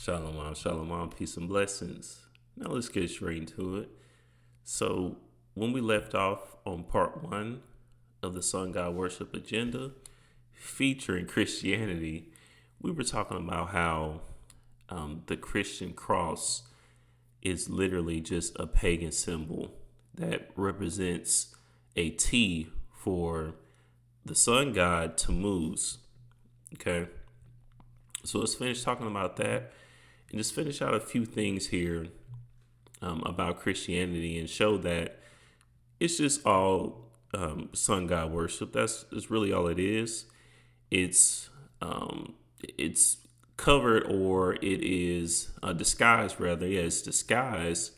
Shalom, shalom, peace and blessings. Now let's get straight into it. So, when we left off on part one of the Sun God Worship Agenda featuring Christianity, we were talking about how the Christian cross is literally just a pagan symbol that represents a T for the sun god Tammuz. Okay, so let's finish talking about that and just finish out a few things here about Christianity and show that it's just all sun god worship. That's really all it is. It's it's covered, or it is disguised rather. Yeah, it's disguised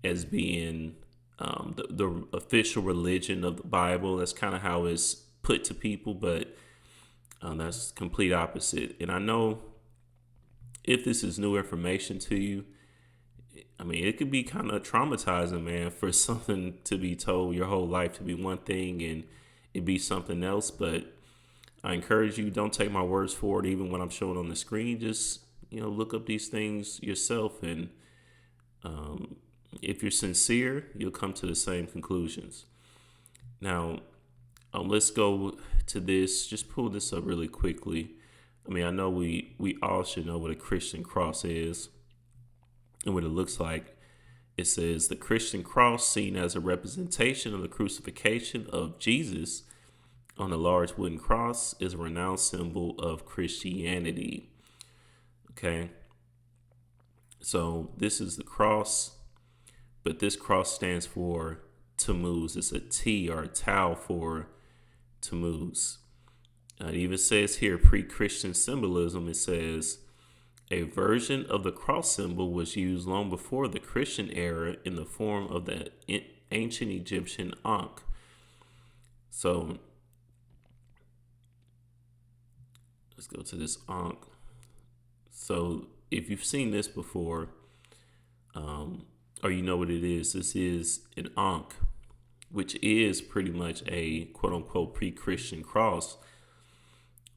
as being the official religion of the Bible. That's kind of how it's put to people, but that's complete opposite. And I know if this is new information to you, I mean, it could be kind of traumatizing, man, for something to be told your whole life to be one thing and it be something else. But I encourage you, don't take my words for it, even when I'm showing on the screen. Just, look up these things yourself. And if you're sincere, you'll come to the same conclusions. Now, let's go to this. Just pull this up really quickly. I mean, I know we all should know what a Christian cross is and what it looks like. It says the Christian cross, seen as a representation of the crucifixion of Jesus on a large wooden cross, is a renowned symbol of Christianity. Okay. So this is the cross, but this cross stands for Tammuz. It's a T or a tau for Tammuz. It even says here pre-Christian symbolism. It says a version of the cross symbol was used long before the Christian era in the form of the ancient Egyptian Ankh. So let's go to this Ankh. So if you've seen this before, or you know what it is, this is an Ankh, which is pretty much a quote unquote pre-Christian cross,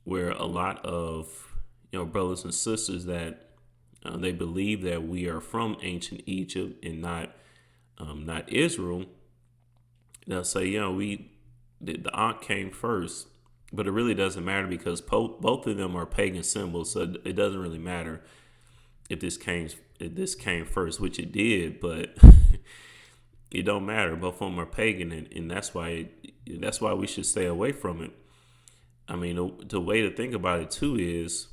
where a lot of brothers and sisters that they believe that we are from ancient Egypt and not Israel. They'll say, the Ankh came first, but it really doesn't matter because both of them are pagan symbols, so it doesn't really matter if this came first, which it did, but it don't matter. Both of them are pagan, and that's why we should stay away from it. I mean, the way to think about it too is,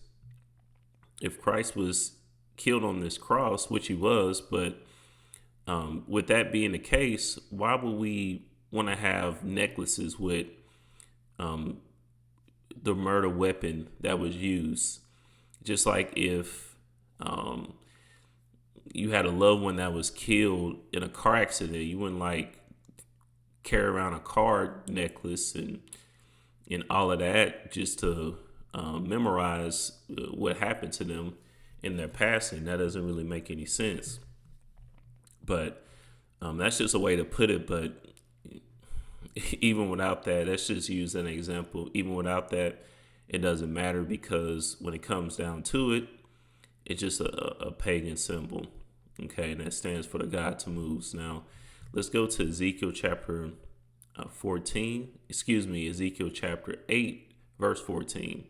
if Christ was killed on this cross, which he was, but with that being the case, why would we want to have necklaces with the murder weapon that was used? Just like if you had a loved one that was killed in a car accident, you wouldn't carry around a car necklace and all of that just to memorize what happened to them in their passing. That doesn't really make any sense. But that's just a way to put it. But even without that, let's just use an example. Even without that, it doesn't matter, because when it comes down to it, it's just a pagan symbol. Okay, and that stands for the god Tammuz. Now, let's go to Ezekiel chapter 8, verse 14.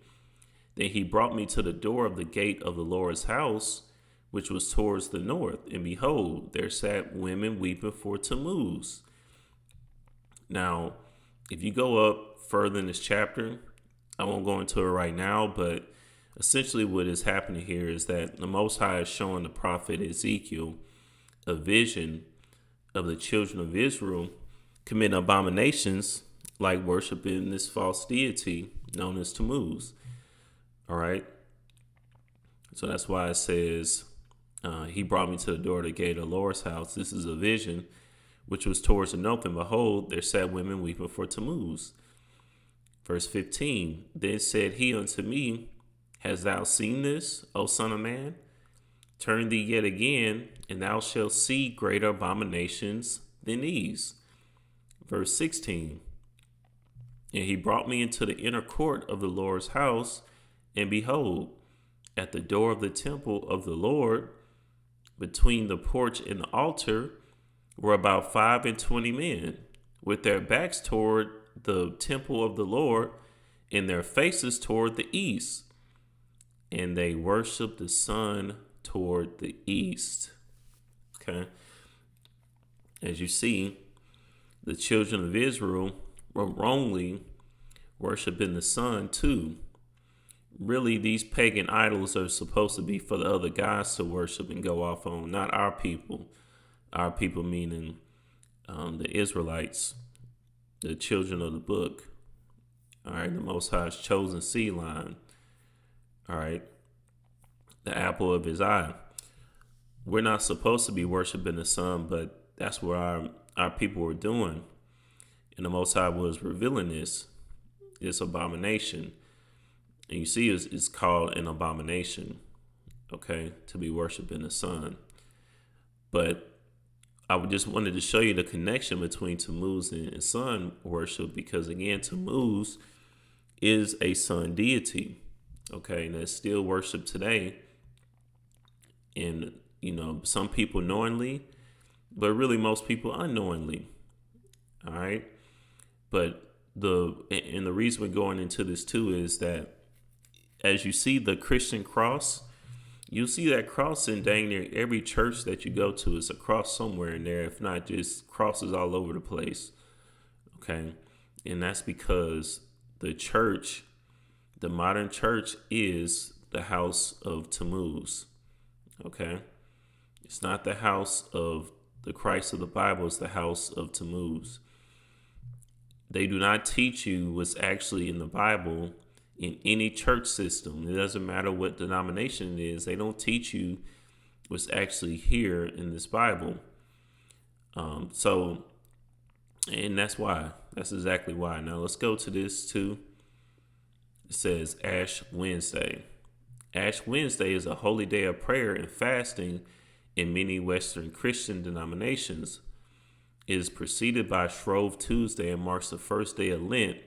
Then he brought me to the door of the gate of the Lord's house, which was towards the north. And behold, there sat women weeping for Tammuz. Now, if you go up further in this chapter, I won't go into it right now, but essentially what is happening here is that the Most High is showing the prophet Ezekiel a vision of the children of Israel committing abominations like worshiping this false deity known as Tammuz. All right. So that's why it says, he brought me to the door of the gate of the Lord's house. This is a vision which was towards the north, and behold, there sat women weeping for Tammuz. Verse 15, then said he unto me, hast thou seen this, O son of man? Turn thee yet again, and thou shalt see greater abominations than these. Verse 16, and he brought me into the inner court of the Lord's house, and behold, at the door of the temple of the Lord, between the porch and the altar, were about 25 men, with their backs toward the temple of the Lord and their faces toward the east. And they worshiped the sun toward the east. Okay. As you see, the children of Israel were wrongly worshiping the sun too. Really, these pagan idols are supposed to be for the other gods to worship and go off on, not our people. Our people meaning the Israelites, the children of the book. All right, the Most High's chosen seed line. All right, the apple of his eye. We're not supposed to be worshiping the sun, but that's what our people were doing. And the Most High was revealing this abomination. And you see, it's called an abomination, okay, to be worshiping the sun. But I just wanted to show you the connection between Tammuz and sun worship, because again, Tammuz is a sun deity, okay, and that's still worshipped today. And, some people knowingly, but really most people unknowingly. All right. But the reason we're going into this too is that as you see the Christian cross, you'll see that cross in dang near every church that you go to. Is a cross somewhere in there, if not just crosses all over the place. Okay. And that's because the church, the modern church, is the house of Tammuz. Okay. It's not the house of the Christ of the Bible. It's the house of Tammuz. They do not teach you what's actually in the Bible in any church system. It doesn't matter what denomination it is. They don't teach you what's actually here in this Bible. And that's why. That's exactly why. Now let's go to this too. It says Ash Wednesday. Ash Wednesday is a holy day of prayer and fasting in many Western Christian denominations. It is preceded by Shrove Tuesday and marks the first day of Lent,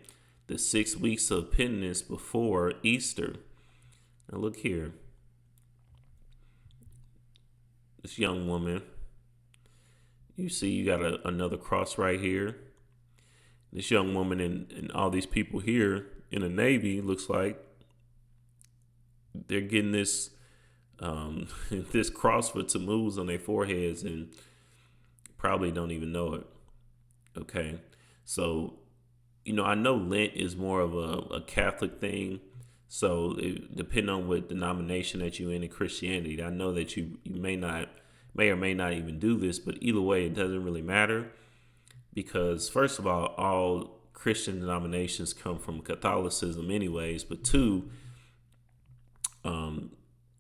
the 6 weeks of penitence before Easter. Now look here. This young woman, you see you got another cross right here. This young woman and all these people here in the Navy, looks like they're getting this this cross for Tammuz on their foreheads and probably don't even know it. Okay. So, I know Lent is more of a Catholic thing. So depending on what denomination that you're in Christianity, I know that you may or may not even do this, but either way, it doesn't really matter, because first of all Christian denominations come from Catholicism anyways, but two,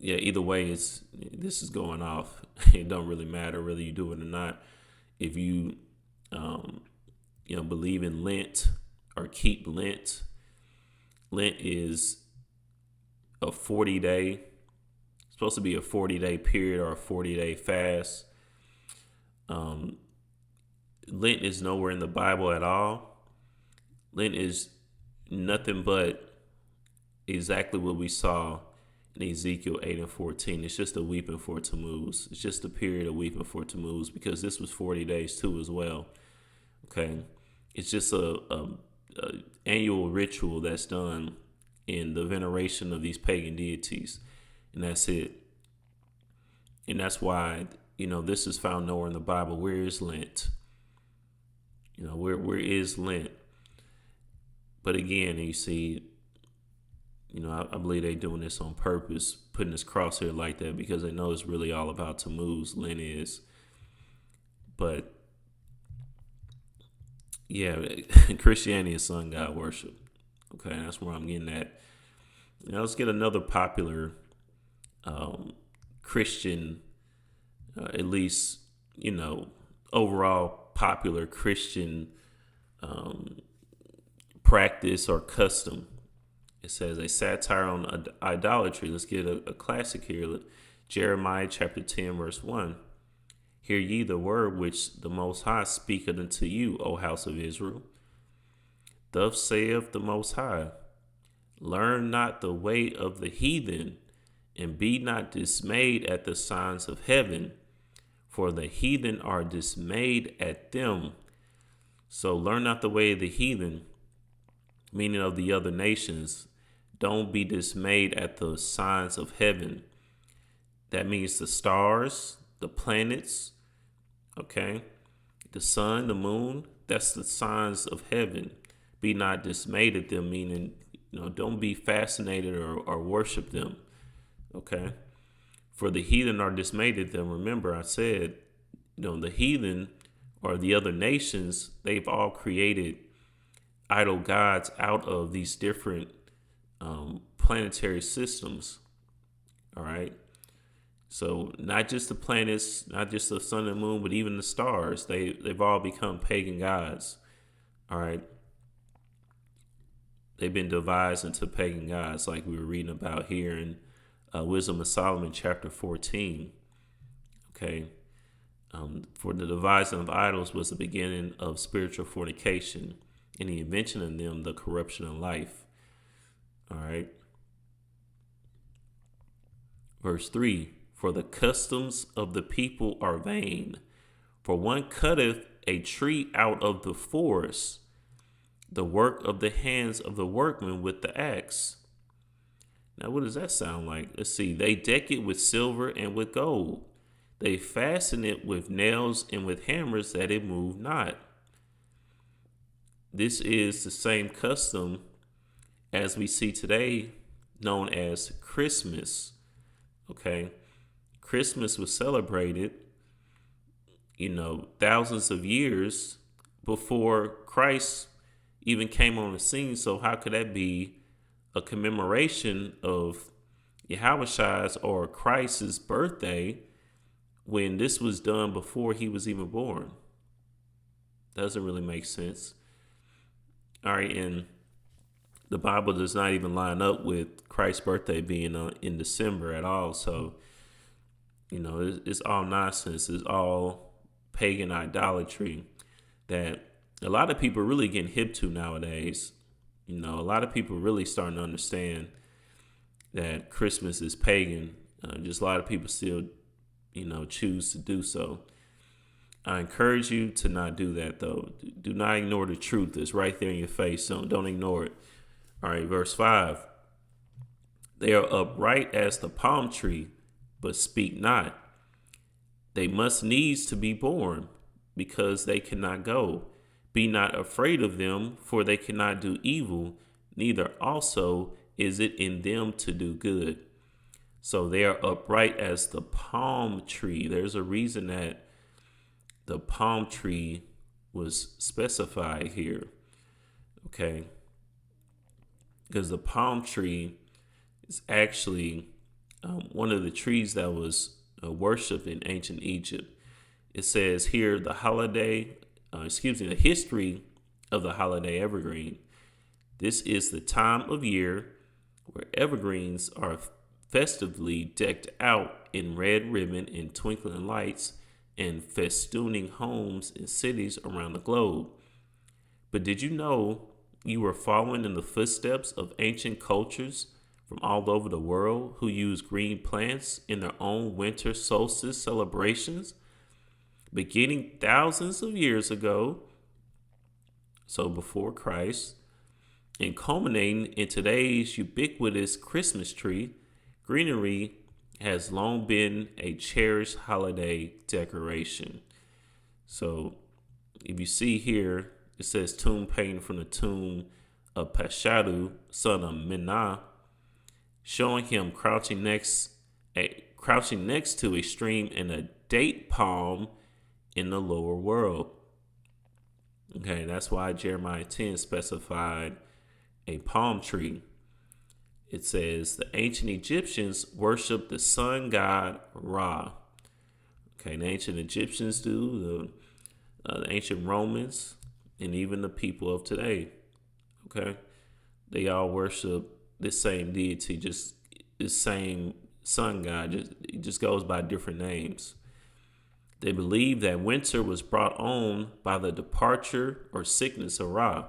either way, this is going off. It don't really matter whether you do it or not. If you, believe in Lent or keep Lent, Lent is a 40-day, supposed to be a 40-day period or a 40-day fast. Lent is nowhere in the Bible at all. Lent is nothing but exactly what we saw in Ezekiel 8 and 14. It's just a weeping for Tammuz. It's just a period of weeping for Tammuz, because this was 40 days too as well. Okay. It's just a annual ritual that's done in the veneration of these pagan deities. And that's it. And that's why, this is found nowhere in the Bible. Where is Lent? Where is Lent? But again, you see, I believe they're doing this on purpose, putting this cross here like that, because they know it's really all about Tammuz. Lent is. But yeah, Christianity is sun god worship. Okay, that's where I'm getting at. Now let's get another popular Christian, at least, overall popular Christian practice or custom. It says a satire on idolatry. Let's get a classic here. Jeremiah chapter 10, verse 1. Hear ye the word which the Most High speaketh unto you, O house of Israel. Thus saith the Most High, learn not the way of the heathen, And be not dismayed at the signs of heaven, for the heathen are dismayed at them. So learn not the way of the heathen, meaning of the other nations. Don't be dismayed at the signs of heaven. That means the stars, the planets, okay? The sun, the moon, that's the signs of heaven. Be not dismayed at them, meaning, don't be fascinated or worship them, okay? For the heathen are dismayed at them. Remember, I said, the heathen or the other nations, they've all created idol gods out of these different planetary systems. All right. So not just the planets, not just the sun and moon, but even the stars, they've all become pagan gods. All right. They've been devised into pagan gods, like we were reading about here in Wisdom of Solomon, chapter 14. Okay. For the devising of idols was the beginning of spiritual fornication, and the invention of them, the corruption of life. All right. Verse 3, for the customs of the people are vain. For one cutteth a tree out of the forest, the work of the hands of the workman with the axe. Now, what does that sound like? Let's see. They deck it with silver and with gold. They fasten it with nails and with hammers that it move not. This is the same custom as we see today, known as Christmas. Okay. Christmas was celebrated, thousands of years before Christ even came on the scene. So how could that be a commemoration of Yahweh's or Christ's birthday when this was done before he was even born? Doesn't really make sense. All right. And the Bible does not even line up with Christ's birthday being in December at all. So, it's all nonsense. It's all pagan idolatry that a lot of people are really getting hip to nowadays. A lot of people really starting to understand that Christmas is pagan. Just a lot of people still, choose to do so. I encourage you to not do that, though. Do not ignore the truth. It's right there in your face. So don't ignore it. All right, verse 5. They are upright as the palm tree, but speak not. They must needs to be born, because they cannot go. Be not afraid of them, for they cannot do evil, neither also is it in them to do good. So they are upright as the palm tree. There's a reason that the palm tree was specified here. Okay. Because the palm tree is actually one of the trees that was worshipped in ancient Egypt. It says here the history of the holiday evergreen. This is the time of year where evergreens are festively decked out in red ribbon and twinkling lights and festooning homes and cities around the globe. But did you know you were following in the footsteps of ancient cultures from all over the world who use green plants in their own winter solstice celebrations, beginning thousands of years ago, so before Christ, and culminating in today's ubiquitous Christmas tree? Greenery has long been a cherished holiday decoration. So if you see here, it says tomb painting from the tomb of Pashadu, son of Menah, showing him crouching next to a stream and a date palm in the lower world. Okay, that's why Jeremiah 10 specified a palm tree. It says the ancient Egyptians worshiped the sun god Ra. Okay, the ancient Egyptians do, the ancient Romans, and even the people of today. Okay, they all worship this same deity, just this same sun god. It just goes by different names. They believe that winter was brought on by the departure or sickness of Ra.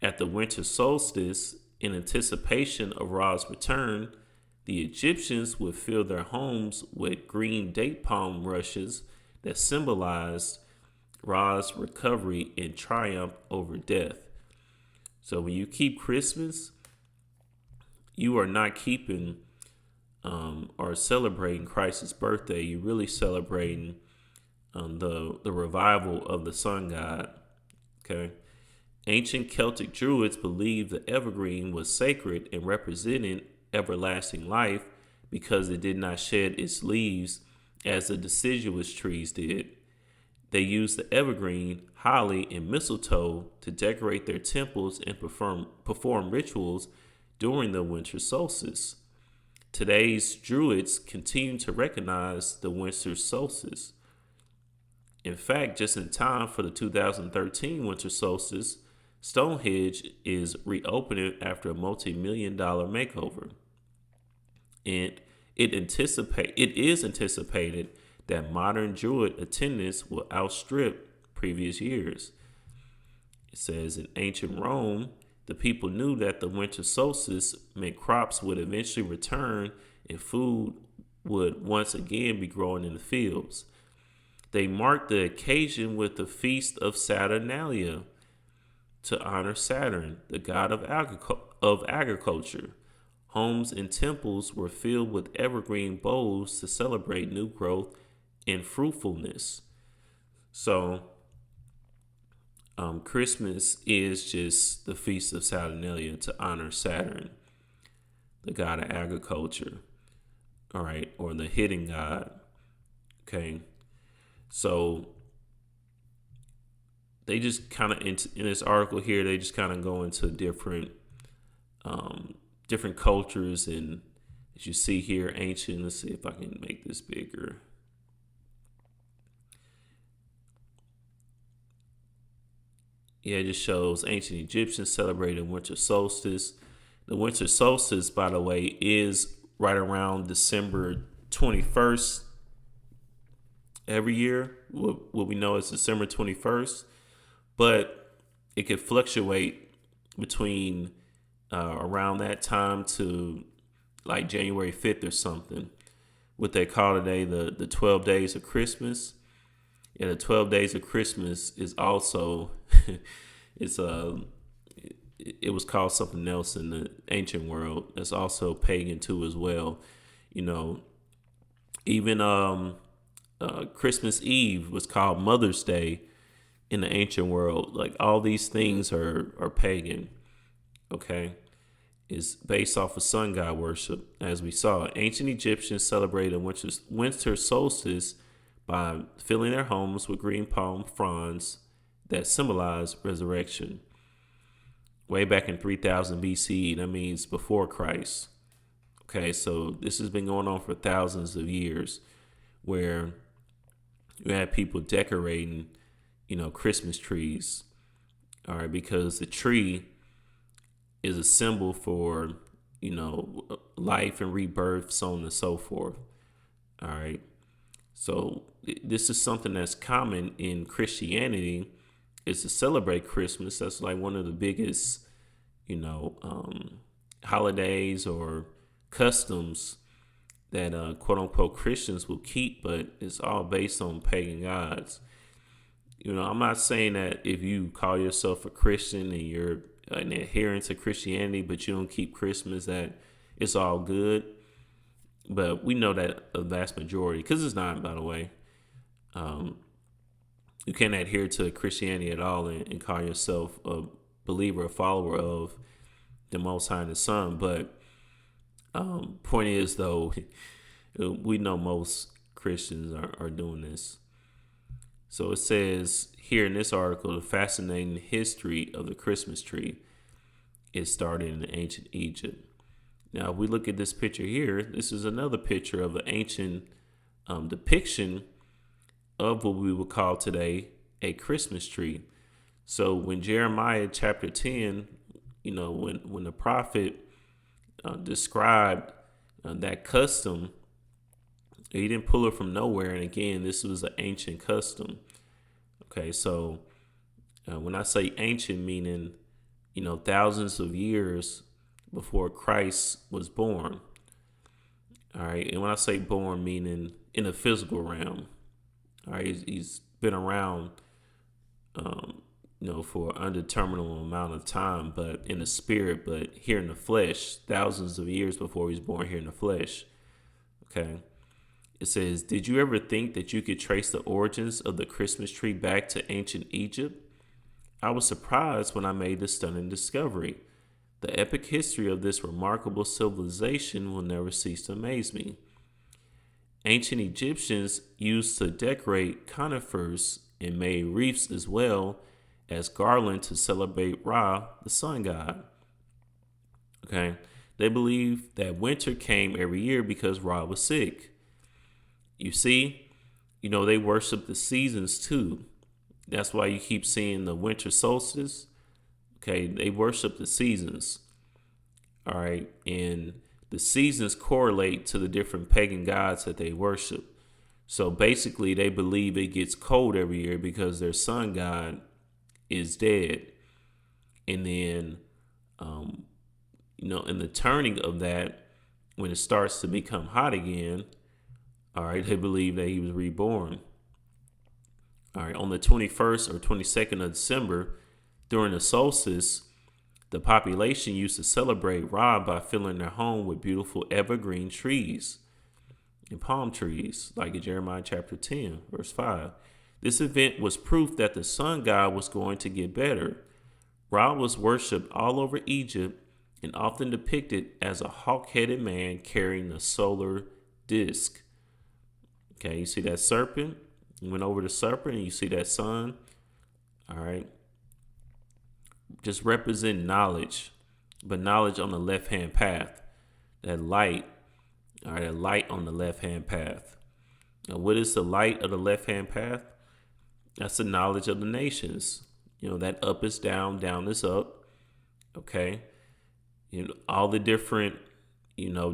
At the winter solstice, in anticipation of Ra's return, The Egyptians would fill their homes with green date palm rushes that symbolized Ra's recovery and triumph over death. So when you keep Christmas, you are not keeping or celebrating Christ's birthday. You're really celebrating the revival of the sun god. Okay. Ancient Celtic Druids believed the evergreen was sacred and represented everlasting life because it did not shed its leaves as the deciduous trees did. They used the evergreen, holly, and mistletoe to decorate their temples and perform rituals during the winter solstice. Today's Druids continue to recognize the winter solstice. In fact, just in time for the 2013 winter solstice, Stonehenge is reopening after a multi-million-dollar makeover. And it is anticipated that modern Druid attendance will outstrip previous years. It says in ancient Rome, the people knew that the winter solstice meant crops would eventually return and food would once again be growing in the fields. They marked the occasion with the Feast of Saturnalia to honor Saturn, the god of agriculture. Homes and temples were filled with evergreen boughs to celebrate new growth and fruitfulness. So, Christmas is just the Feast of Saturnalia to honor Saturn, the god of agriculture, all right, or the hidden god. Okay, so they just kind of in this article here, they just kind of go into different cultures, and as you see here, ancient. Let's see if I can make this bigger. Yeah, it just shows ancient Egyptians celebrating winter solstice. The winter solstice, by the way, is right around December 21st every year. What we know is December 21st, but it could fluctuate between around that time to like January 5th or something. What they call today the 12 days of Christmas. Yeah, the 12 days of Christmas is also it was called something else in the ancient world. It's also pagan too as well. You know, even Christmas Eve was called Mother's Day in the ancient world. Like all these things are pagan. Okay, is based off of sun god worship, as we saw. Ancient Egyptians celebrated winter solstice by filling their homes with green palm fronds that symbolize resurrection. Way back in 3000 BC, that means before Christ. Okay, so this has been going on for thousands of years, where you had people decorating, Christmas trees. All right, because the tree is a symbol for, life and rebirth, so on and so forth. All right. So this is something that's common in Christianity, is to celebrate Christmas. That's like one of the biggest, holidays or customs that quote unquote Christians will keep, but it's all based on pagan gods. I'm not saying that if you call yourself a Christian and you're an adherent to Christianity, but you don't keep Christmas, that it's all good. But we know that a vast majority, because it's not, by the way, you can't adhere to Christianity at all and call yourself a believer, a follower of the Most High and the Son. But point is, though, we know most Christians are doing this. So it says here in this article, the fascinating history of the Christmas tree is started in ancient Egypt. Now, if we look at this picture here, this is another picture of an ancient depiction of what we would call today a Christmas tree. So when Jeremiah chapter 10, when the prophet described that custom, he didn't pull it from nowhere. And again, this was an ancient custom. Okay, so when I say ancient, meaning, thousands of years before Christ was born. All right. And when I say born, meaning in the physical realm. All right. He's been around, um, for an undeterminable amount of time, but in the spirit, but here in the flesh, thousands of years before he was born here in the flesh. Okay. It says, did you ever think that you could trace the origins of the Christmas tree back to ancient Egypt? I was surprised when I made this stunning discovery. The epic history of this remarkable civilization will never cease to amaze me. Ancient Egyptians used to decorate conifers and made wreaths as well as garland to celebrate Ra, the sun god. Okay, they believed that winter came every year because Ra was sick. You see, they worship the seasons too. That's why you keep seeing the winter solstice. Okay, they worship the seasons. All right, and the seasons correlate to the different pagan gods that they worship. So basically, they believe it gets cold every year because their sun god is dead. And then, in the turning of that, when it starts to become hot again, all right, they believe that he was reborn. All right, on the 21st or 22nd of December, during the solstice, the population used to celebrate Ra by filling their home with beautiful evergreen trees and palm trees, like in Jeremiah chapter 10, verse 5. This event was proof that the sun god was going to get better. Ra was worshipped all over Egypt and often depicted as a hawk-headed man carrying a solar disk. Okay, you see that serpent? You went over the serpent and you see that sun. All right. Just represent knowledge, but knowledge on the left-hand path. That light, all right, a light on the left-hand path. Now, what is the light of the left-hand path? That's the knowledge of the nations. That up is down, down is up. Okay. All the different,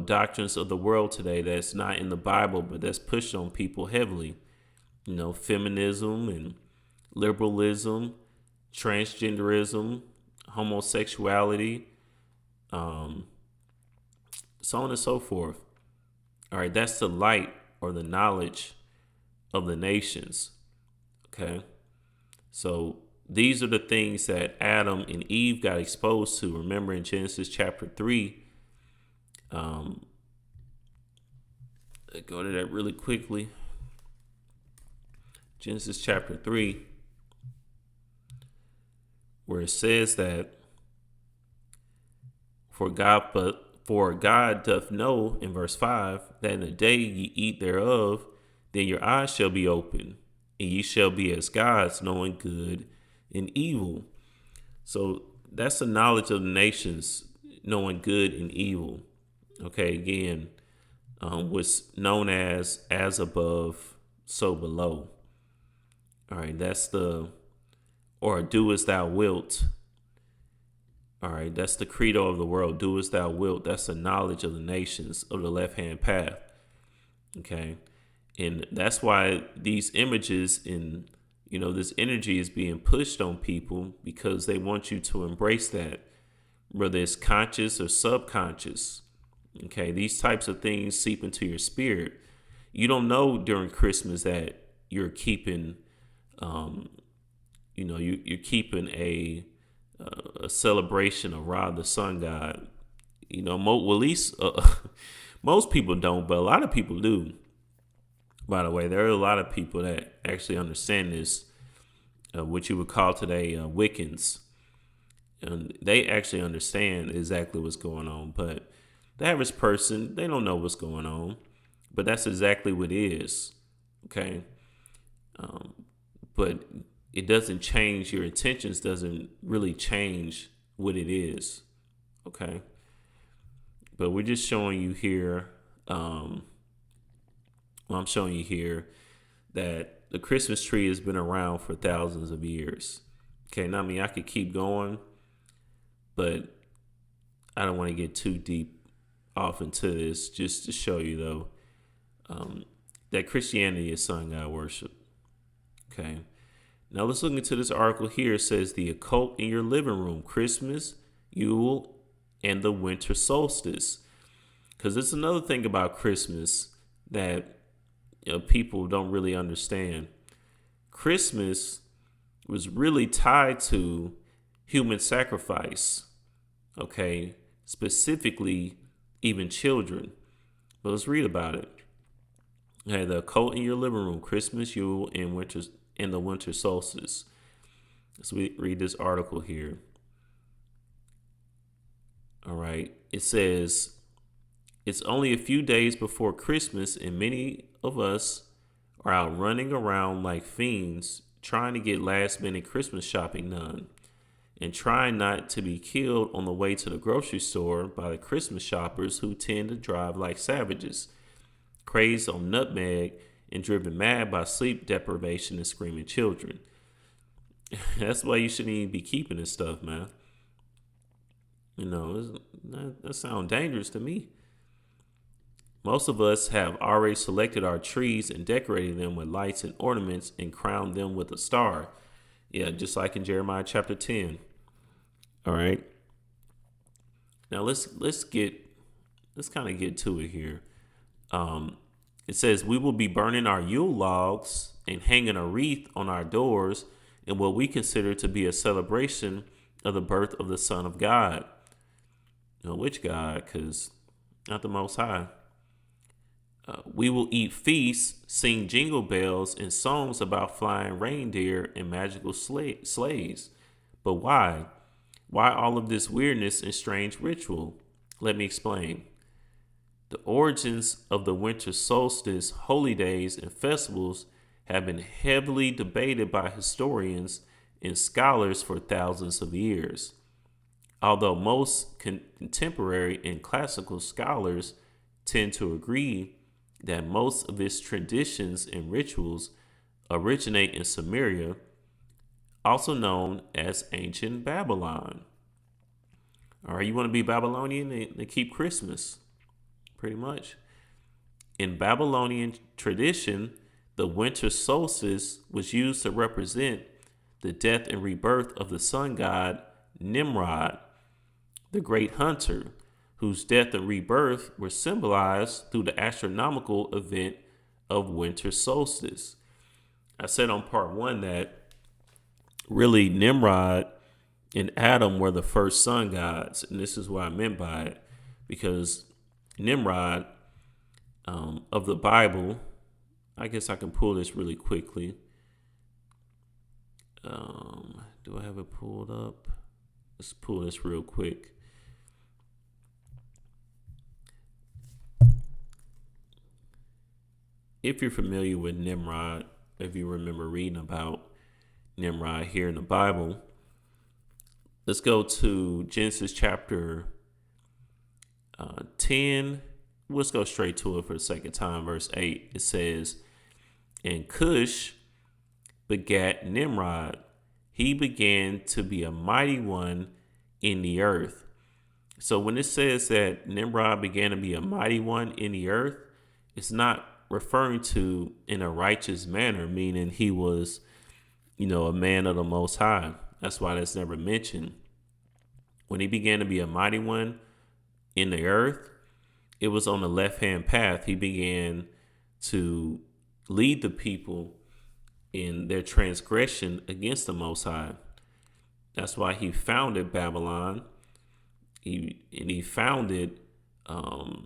doctrines of the world today that's not in the Bible, but that's pushed on people heavily. Feminism and liberalism, transgenderism, homosexuality, so on and so forth. All right, that's the light or the knowledge of the nations. Okay, so these are the things that Adam and Eve got exposed to. Remember in Genesis chapter 3, go to that really quickly. Genesis chapter 3, where it says that for God doth know, in verse 5, that in the day ye eat thereof, then your eyes shall be open, and ye shall be as gods, knowing good and evil. So that's the knowledge of the nations, knowing good and evil. Okay, again, what's known as above, so below. All right, that's or do as thou wilt. All right, that's the credo of the world. Do as thou wilt. That's the knowledge of the nations of the left-hand path. Okay, and that's why these images and this energy is being pushed on people, because they want you to embrace that, whether it's conscious or subconscious. Okay, these types of things seep into your spirit. You don't know during Christmas that you're keeping, you're keeping a celebration of Ra, the sun god. Well, at least most people don't, but a lot of people do. By the way, there are a lot of people that actually understand this, what you would call today Wiccans. And they actually understand exactly what's going on. But the average person, they don't know what's going on. But that's exactly what it is. Okay. But it doesn't change, your intentions doesn't really change what it is. Okay. But we're just showing you here, I'm showing you here that the Christmas tree has been around for thousands of years. Okay, now I could keep going, but I don't want to get too deep off into this. Just to show you, though, that Christianity is sun god worship. Okay, now let's look into this article here. It says the occult in your living room, Christmas, Yule, and the winter solstice. Because it's another thing about Christmas that people don't really understand. Christmas was really tied to human sacrifice, okay? Specifically, even children. But let's read about it. Okay, the occult in your living room, Christmas, Yule, and the winter solstice. Let's read this article here. All right. It says it's only a few days before Christmas, and many of us are out running around like fiends trying to get last minute Christmas shopping done and trying not to be killed on the way to the grocery store by the Christmas shoppers who tend to drive like savages, crazed on nutmeg and driven mad by sleep deprivation and screaming children. That's why you shouldn't even be keeping this stuff, man. That sounds dangerous to me. Most of us have already selected our trees and decorated them with lights and ornaments and crowned them with a star. Yeah, just like in Jeremiah chapter 10. All right. Now let's kind of get to it here. It says we will be burning our Yule logs and hanging a wreath on our doors in what we consider to be a celebration of the birth of the Son of God. Which God? Because not the Most High. We will eat feasts, sing jingle bells, and songs about flying reindeer and magical sleighs. But why? Why all of this weirdness and strange ritual? Let me explain. The origins of the winter solstice, holy days, and festivals have been heavily debated by historians and scholars for thousands of years. Although most contemporary and classical scholars tend to agree that most of its traditions and rituals originate in Sumeria, also known as ancient Babylon. All right, you want to be Babylonian? They keep Christmas, pretty much. In Babylonian tradition, the winter solstice was used to represent the death and rebirth of the sun god Nimrod, the great hunter, whose death and rebirth were symbolized through the astronomical event of winter solstice. I said on part one that really Nimrod and Adam were the first sun gods, and this is what I meant by it, because Nimrod of the Bible, I guess I can pull this really quickly. Do I have it pulled up? Let's pull this real quick. If you're familiar with Nimrod, if you remember reading about Nimrod here in the Bible, let's go to Genesis chapter 10. Let's go straight to it for the second time. Verse 8, it says, and Cush begat Nimrod. He began to be a mighty one in the earth. So when it says that Nimrod began to be a mighty one in the earth, it's not referring to in a righteous manner, meaning he was, a man of the Most High. That's why that's never mentioned. When he began to be a mighty one in the earth, it was on the left-hand path. He began to lead the people in their transgression against the Most High. That's why he founded Babylon. He founded, the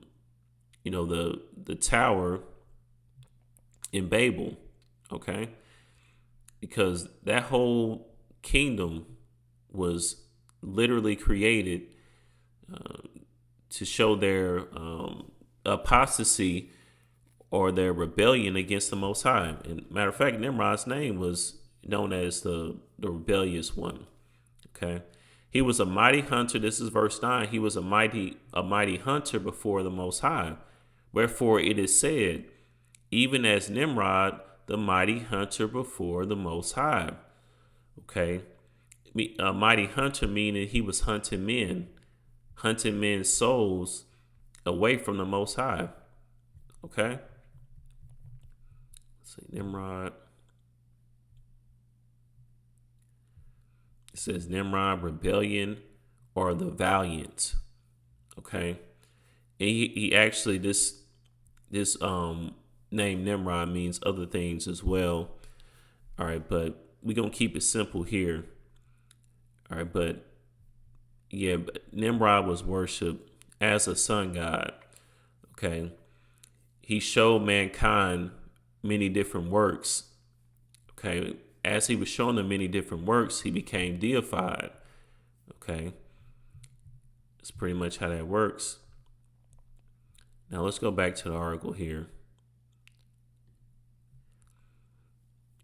tower in Babel, okay? Because that whole kingdom was literally created to show their apostasy or their rebellion against the Most High. And matter of fact, Nimrod's name was known as the rebellious one, okay? He was a mighty hunter. This is verse 9. He was a mighty hunter before the Most High. Wherefore it is said, even as Nimrod, the mighty hunter before the Most High. Okay. A mighty hunter meaning he was hunting men's souls away from the Most High. Okay. Let's see, Nimrod. It says Nimrod, rebellion, or the valiant. Okay. And he actually this name Nimrod means other things as well. All right, but we're gonna keep it simple here. All right, but yeah, Nimrod was worshipped as a sun god. Okay, he showed mankind many different works. Okay, as he was showing them many different works, he became deified. Okay, that's pretty much how that works. Now let's go back to the article here.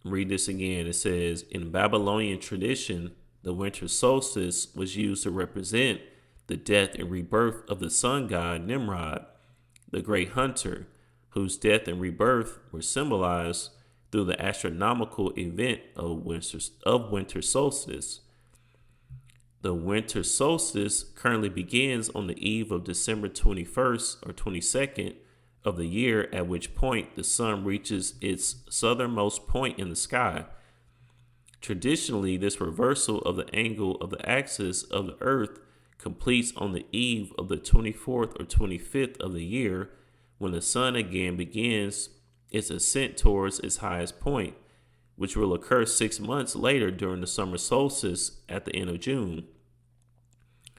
Read this again. It says, in Babylonian tradition, the winter solstice was used to represent the death and rebirth of the sun god Nimrod, the great hunter, whose death and rebirth were symbolized through the astronomical event of winter solstice. The winter solstice currently begins on the eve of December 21st or 22nd of the year, at which point the sun reaches its southernmost point in the sky. Traditionally, this reversal of the angle of the axis of the Earth completes on the eve of the 24th or 25th of the year, when the sun again begins its ascent towards its highest point, which will occur 6 months later during the summer solstice at the end of June.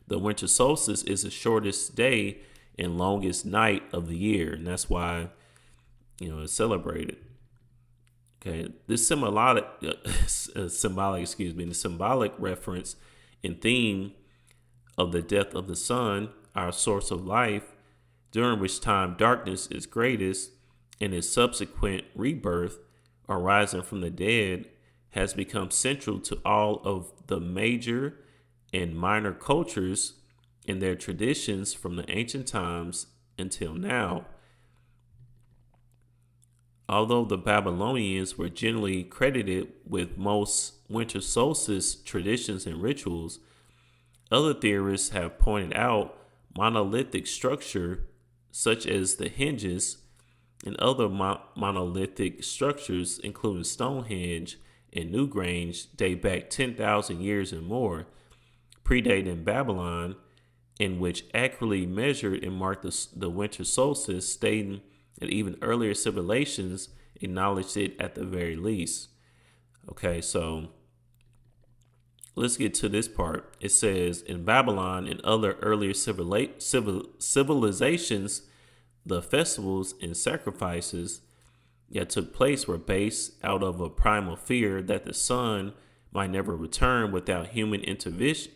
The winter solstice is the shortest day and longest night of the year, and that's why it's celebrated. Okay, this symbolic the symbolic reference and theme of the death of the sun, our source of life, during which time darkness is greatest, and its subsequent rebirth, or rising from the dead, has become central to all of the major and minor cultures and their traditions from the ancient times until now. Although the Babylonians were generally credited with most winter solstice traditions and rituals, other theorists have pointed out monolithic structure such as the hinges and other monolithic structures, including Stonehenge and Newgrange, date back 10,000 years and more, predating Babylon, in which accurately measured and marked the winter solstice, stating that even earlier civilizations acknowledged it at the very least. Okay, so let's get to this part. It says, in Babylon and other earlier civilizations, the festivals and sacrifices that took place were based out of a primal fear that the sun might never return without human intervention.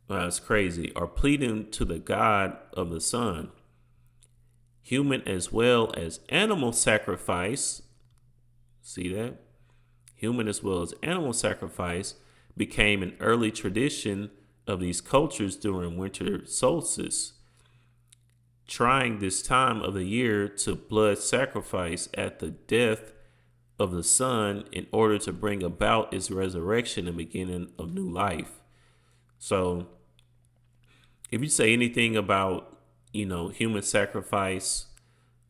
Well, it's crazy. Or pleading to the god of the sun. Human as well as animal sacrifice. See that? Human as well as animal sacrifice became an early tradition of these cultures during winter solstice, trying this time of the year to blood sacrifice at the death of the sun in order to bring about its resurrection and beginning of new life. So if you say anything about, human sacrifice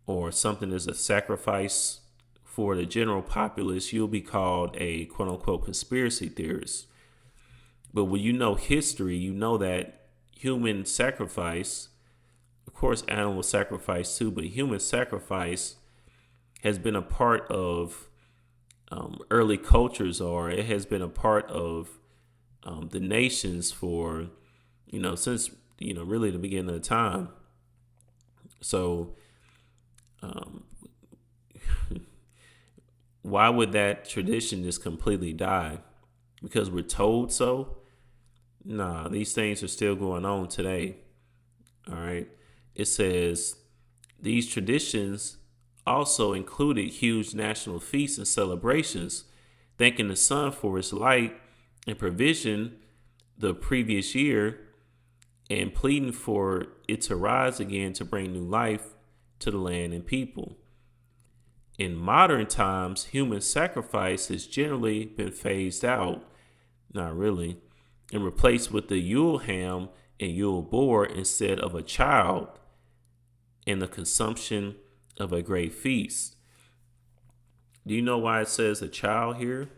or something as a sacrifice for the general populace, you'll be called a quote unquote conspiracy theorist. But when you know history, you know that human sacrifice, of course, animal sacrifice too, but human sacrifice has been a part of early cultures, or it has been a part of the nations for, since, really the beginning of time. So, why would that tradition just completely die? Because we're told so? Nah, these things are still going on today. All right. It says these traditions also included huge national feasts and celebrations, thanking the sun for its light and provision the previous year, and pleading for it to rise again to bring new life to the land and people. In modern times, human sacrifice has generally been phased out, not really, and replaced with the Yule ham and Yule boar instead of a child, and the consumption of a great feast. Do you know why it says a child here?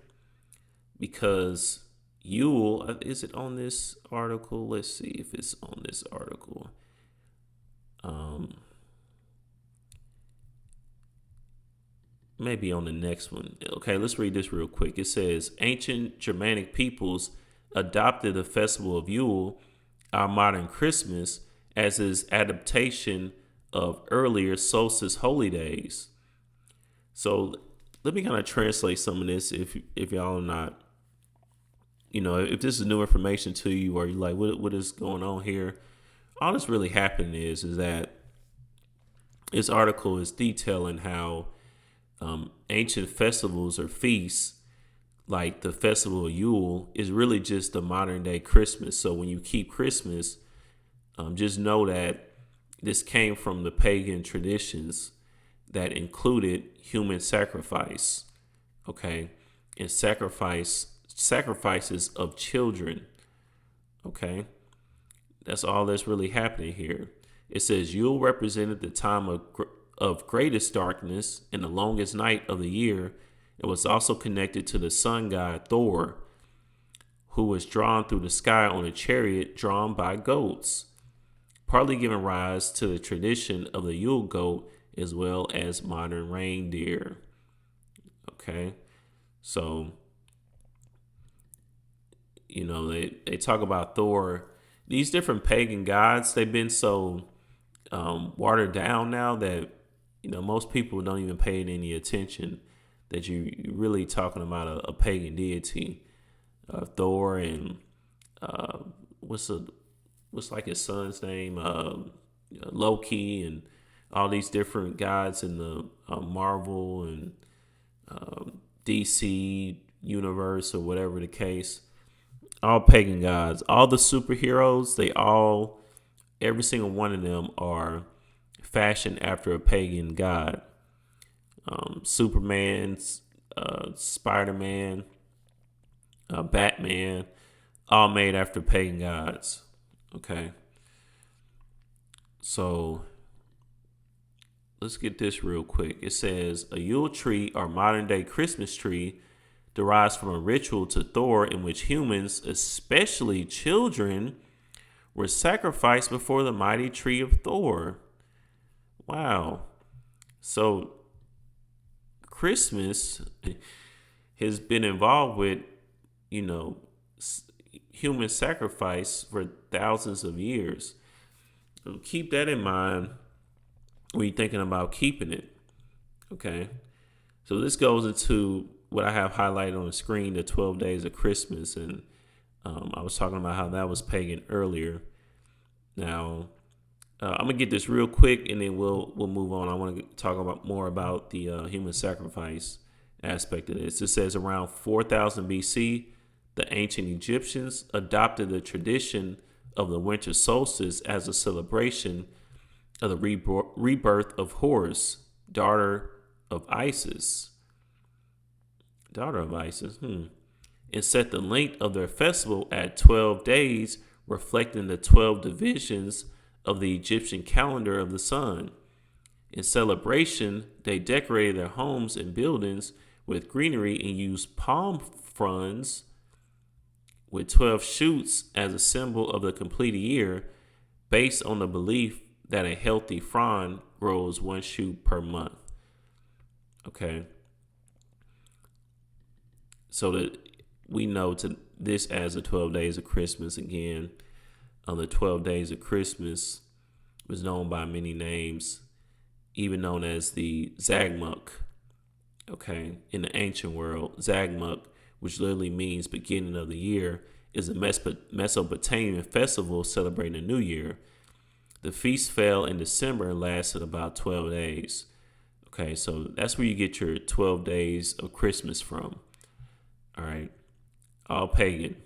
Because Yule, is it on this article? Let's see if it's on this article. Um, Maybe on the next one. Okay, let's read this real quick. It says ancient Germanic peoples adopted the festival of Yule, our modern Christmas, as its adaptation of earlier solstice holy days. So let me kind of translate some of this if y'all are not, if this is new information to you or you're like, what is going on here? All that's really happening is that this article is detailing how ancient festivals or feasts, like the festival of Yule, is really just the modern day Christmas. So when you keep Christmas, just know that this came from the pagan traditions that included human sacrifice, okay, and sacrifices of children, okay. That's all that's really happening here. It says Yule represented the time of greatest darkness and the longest night of the year. It was also connected to the sun god Thor, who was drawn through the sky on a chariot drawn by goats, partly giving rise to the tradition of the Yule goat as well as modern reindeer. Okay, so they talk about Thor. These different pagan gods, they've been so watered down now that most people don't even pay it any attention. That you're really talking about a pagan deity, Thor, and what's like his son's name, Loki, and all these different gods in the Marvel and DC universe or whatever the case. All pagan gods, all the superheroes, every single one of them are fashioned after a pagan god. Superman, Spider-Man, Batman, all made after pagan gods. Okay. So let's get this real quick. It says a Yule tree or modern day Christmas tree derives from a ritual to Thor in which humans, especially children, were sacrificed before the mighty tree of Thor. Wow. So Christmas has been involved with, human sacrifice for thousands of years. So keep that in mind when you're thinking about keeping it. Okay. So this goes into what I have highlighted on the screen, the 12 days of Christmas. And I was talking about how that was pagan earlier. Now, I'm gonna get this real quick, and then we'll move on. I want to talk about more about the human sacrifice aspect of this. It says around 4000 BC, the ancient Egyptians adopted the tradition of the winter solstice as a celebration of the rebirth of Horus, daughter of Isis. And set the length of their festival at 12 days, reflecting the 12 divisions of the Egyptian calendar of the sun. In celebration, they decorated their homes and buildings with greenery and used palm fronds with 12 shoots as a symbol of the completed year, based on the belief that a healthy frond grows one shoot per month. Okay. So that we know to this as the 12 days of Christmas again. On the 12 days of Christmas was known by many names, even known as the Zagmuk. Okay, in the ancient world, Zagmuk, which literally means beginning of the year, is a Mesopotamian festival celebrating the new year. The feast fell in December and lasted about 12 days. Okay, so that's where you get your 12 days of Christmas from. All right, all pagan.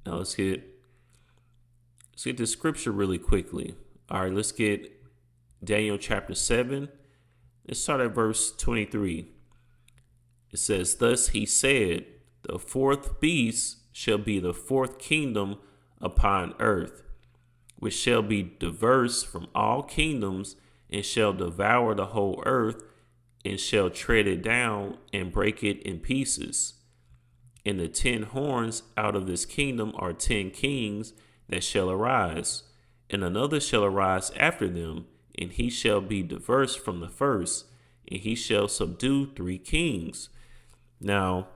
Now let's get the scripture really quickly. All right, let's get Daniel chapter 7. Let's start at verse 23. It says, "Thus he said, the fourth beast shall be the fourth kingdom upon earth, which shall be diverse from all kingdoms, and shall devour the whole earth, and shall tread it down and break it in pieces. And the 10 horns out of this kingdom are 10 kings that shall arise. And another shall arise after them, and he shall be diverse from the first, and he shall subdue 3 kings. Now,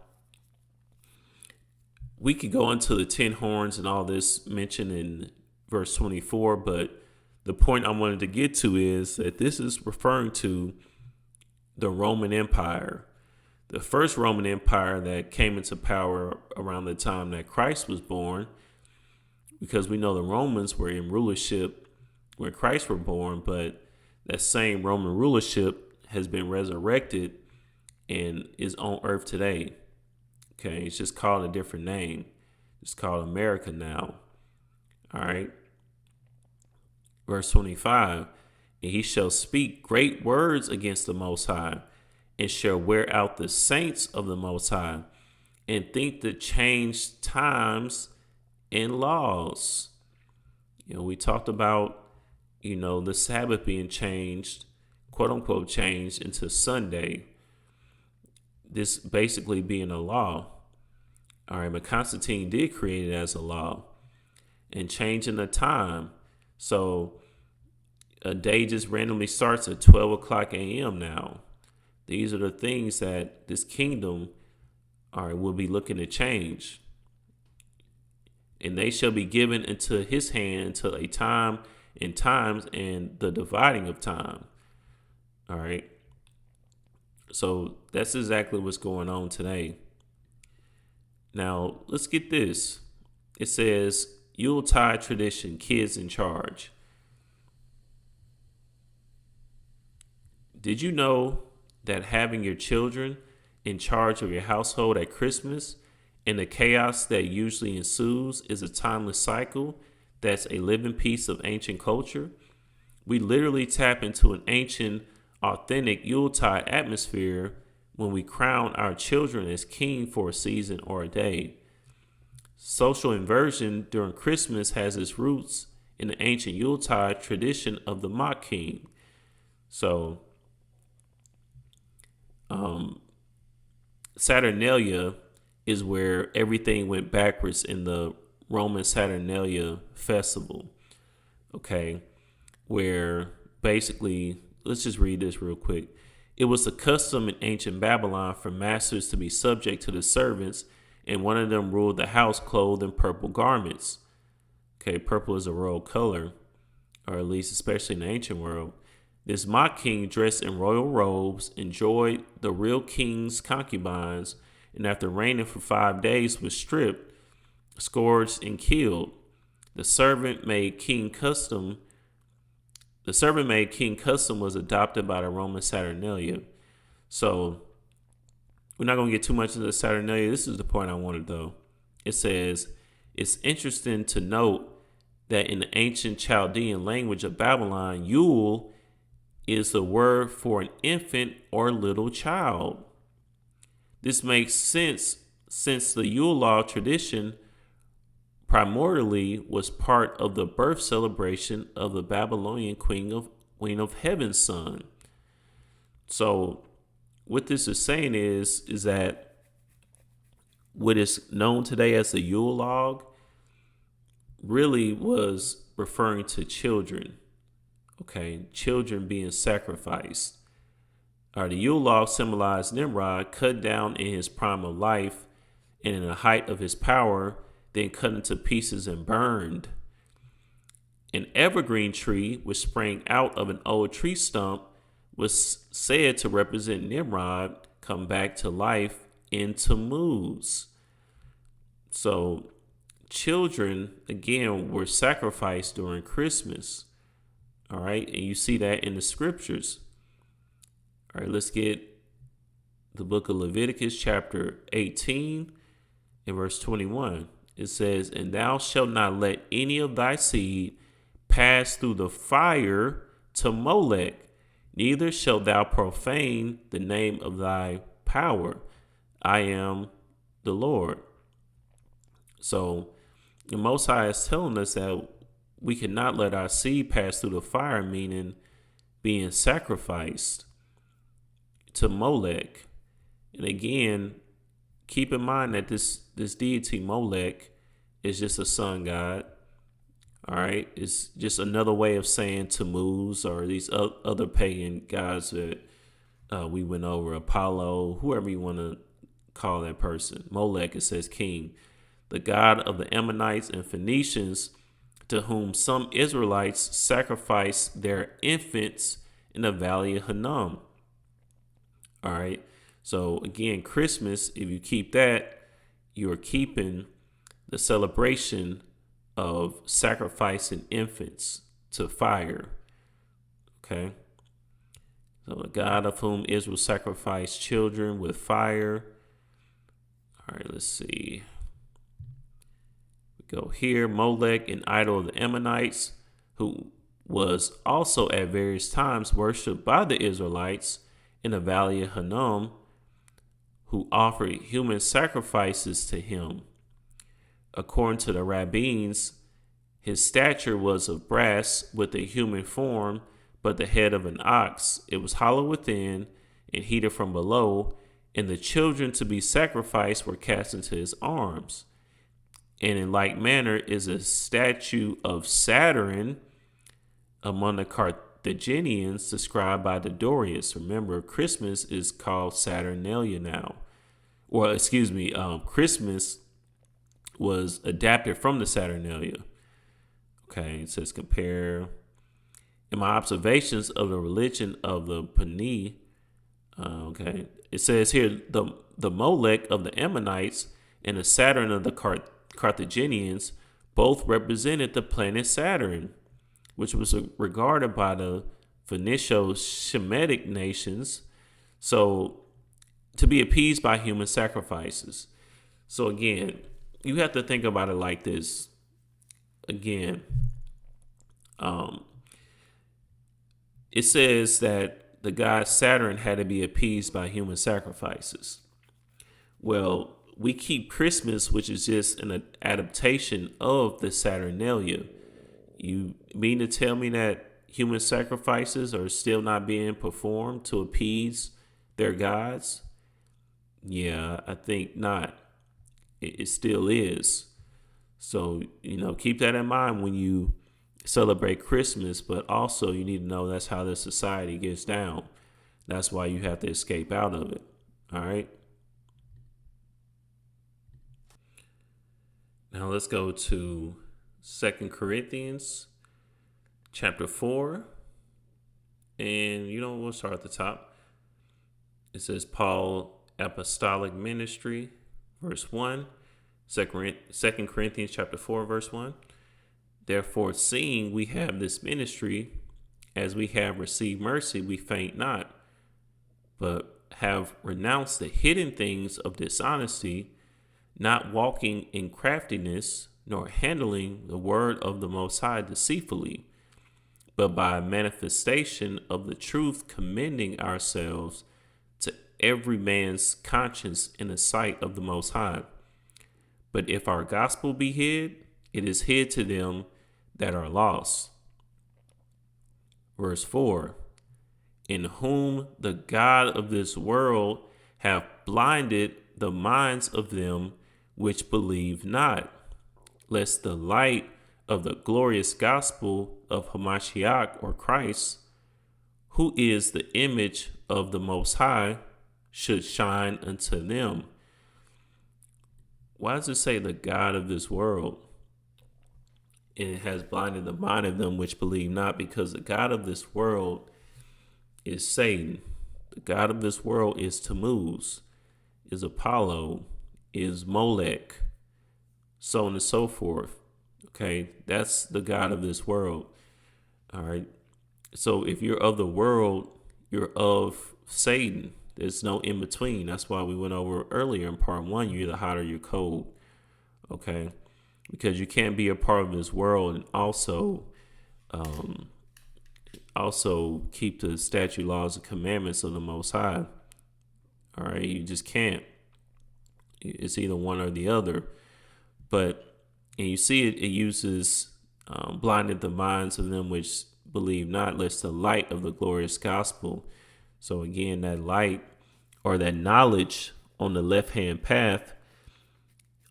we could go into the 10 horns and all this mentioned in verse 24, but the point I wanted to get to is that this is referring to the Roman Empire. The first Roman Empire that came into power around the time that Christ was born, because we know the Romans were in rulership when Christ was born, but that same Roman rulership has been resurrected and is on earth today. Okay, it's just called a different name. It's called America now. All right. Verse 25, and he shall speak great words against the Most High, and shall wear out the saints of the Most High, and think to change times and laws. We talked about, the Sabbath being changed, quote unquote, changed into Sunday. This basically being a law. All right, but Constantine did create it as a law and changing the time. So a day just randomly starts at 12 o'clock a.m. now. These are the things that this kingdom will be looking to change. And they shall be given into his hand until a time and times and the dividing of time. All right. So that's exactly what's going on today. Now, let's get this. It says, Yuletide tradition, kids in charge. Did you know that having your children in charge of your household at Christmas and the chaos that usually ensues is a timeless cycle that's a living piece of ancient culture? We literally tap into an ancient, authentic Yuletide atmosphere when we crown our children as king for a season or a day. Social inversion during Christmas has its roots in the ancient Yuletide tradition of the mock king. So, Saturnalia is where everything went backwards in the Roman Saturnalia festival. Okay, where basically, let's just read this real quick. It was the custom in ancient Babylon for masters to be subject to the servants, and one of them ruled the house clothed in purple garments. Okay, purple is a royal color, or at least especially in the ancient world. This mock king dressed in royal robes enjoyed the real king's concubines, and after reigning for 5 days was stripped, scourged, and killed. The servant made king custom was adopted by the Roman Saturnalia. So we're not going to get too much into the Saturnalia. This is the point I wanted, though. It says, it's interesting to note that in the ancient Chaldean language of Babylon, Yule is the word for an infant or little child. This makes sense since the Yule log tradition primordially was part of the birth celebration of the Babylonian Queen of Heaven's son. So what this is saying is that what is known today as the Yule log really was referring to children. Okay, children being sacrificed. The Yule log symbolized Nimrod cut down in his prime of life and in the height of his power, then cut into pieces and burned. An evergreen tree, which sprang out of an old tree stump, was said to represent Nimrod come back to life in Tammuz. So children, again, were sacrificed during Christmas. All right, and you see that in the scriptures. All right, let's get the book of Leviticus chapter 18 and verse 21. It says, and thou shalt not let any of thy seed pass through the fire to Molech, neither shalt thou profane the name of thy power. I am the Lord. So the Most High is telling us that we cannot let our seed pass through the fire, meaning being sacrificed to Molech. And again, keep in mind that this deity Molech is just a sun god. All right, it's just another way of saying Tammuz or these other pagan gods that we went over. Apollo, whoever you want to call that person. Molech, it says king, the god of the Ammonites and Phoenicians, to whom some Israelites sacrificed their infants in the valley of Hinnom. All right. So again, Christmas, if you keep that, you're keeping the celebration of sacrificing infants to fire. Okay. So the God of whom Israel sacrificed children with fire. All right, let's see. We go here. Molech, an idol of the Ammonites, who was also at various times worshipped by the Israelites in the valley of Hinnom, who offered human sacrifices to him. According to the rabbins, his stature was of brass with a human form, but the head of an ox. It was hollow within and heated from below, and the children to be sacrificed were cast into his arms. And in like manner is a statue of Saturn among the Carthaginians described by Dodorus. Remember, Christmas is called Saturnalia now. Or, excuse me, Christmas was adapted from the Saturnalia. Okay, it says compare. In my observations of the religion of the Pani, okay, it says here the Molech of the Ammonites and the Saturn of the Carthaginians both represented the planet Saturn, which was regarded by the Phoenicio-Shemitic nations so to be appeased by human sacrifices. So again, you have to think about it like this. Again, it says that the god Saturn had to be appeased by human sacrifices. Well, we keep Christmas, which is just an adaptation of the Saturnalia. You mean to tell me that human sacrifices are still not being performed to appease their gods? Yeah, I think not. It still is. So, keep that in mind when you celebrate Christmas, but also you need to know that's how the society gets down. That's why you have to escape out of it. All right. Now let's go to 2 Corinthians chapter 4. And we'll start at the top. It says Paul apostolic ministry, verse 1. 2 Corinthians chapter 4, verse 1. Therefore, seeing we have this ministry, as we have received mercy, we faint not, but have renounced the hidden things of dishonesty, not walking in craftiness, nor handling the word of the Most High deceitfully, but by manifestation of the truth, commending ourselves to every man's conscience in the sight of the Most High. But if our gospel be hid, it is hid to them that are lost. Verse 4, in whom the God of this world hath blinded the minds of them which believe not, lest the light of the glorious gospel of Hamashiach, or Christ, who is the image of the Most High, should shine unto them. Why does it say the God of this world? It has blinded the mind of them which believe not, because the God of this world is Satan. The God of this world is Tammuz, is Apollo, is Molech, so on and so forth. Okay, that's the God of this world. All right. So if you're of the world, you're of Satan. There's no in between. That's why we went over earlier in part 1, you're either hot or you're cold. Okay. Because you can't be a part of this world and also keep the statute, laws, and commandments of the Most High. All right. You just can't. It's either one or the other. And you see it uses blinded the minds of them which believe not, lest the light of the glorious gospel. So again, that light or that knowledge on the left-hand path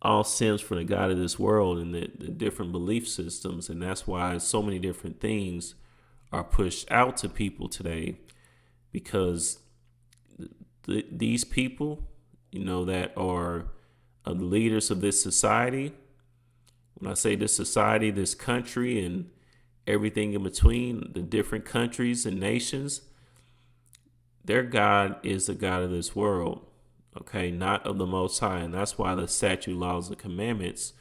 all stems from the God of this world and the different belief systems. And that's why so many different things are pushed out to people today, because these people, that are the leaders of this society. When I say this society, this country and everything in between, the different countries and nations, their God is the God of this world, okay, not of the Most High. And that's why the statute, laws, and commandments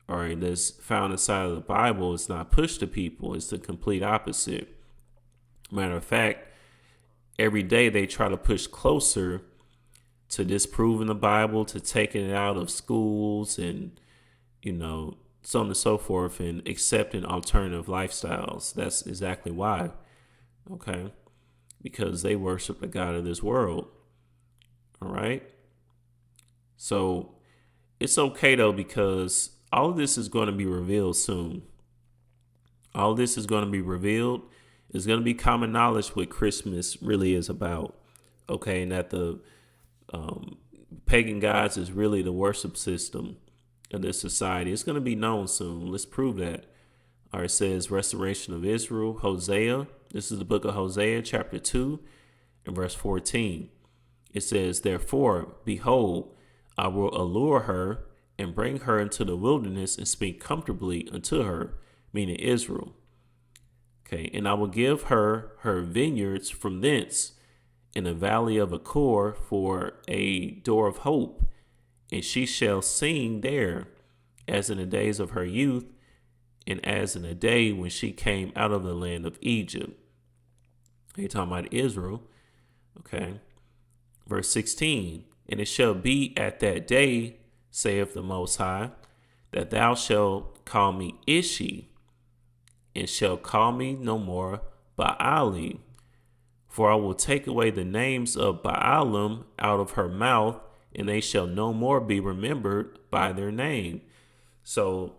that's found inside of the Bible is not pushed to people. It's the complete opposite. Matter of fact, every day they try to push closer to disproving the Bible, to taking it out of schools and, so on and so forth, and accepting alternative lifestyles. That's exactly why. Okay. Because they worship the God of this world. All right. So it's okay though, because all of this is going to be revealed soon. All of this is going to be revealed. It's going to be common knowledge what Christmas really is about. Okay. And that the pagan gods is really the worship system of this society. It's going to be known soon. Let's prove that. All right, it says restoration of Israel, Hosea. This is the book of Hosea, chapter 2, and verse 14. It says, therefore, behold, I will allure her and bring her into the wilderness and speak comfortably unto her, meaning Israel. Okay, and I will give her vineyards from thence, in the valley of Achor for a door of hope, and she shall sing there as in the days of her youth, and as in the day when she came out of the land of Egypt. You're talking about Israel. Okay. Verse 16, and it shall be at that day, saith the Most High, that thou shalt call me Ishi, and shalt call me no more Baali. For I will take away the names of Baalim out of her mouth, and they shall no more be remembered by their name. So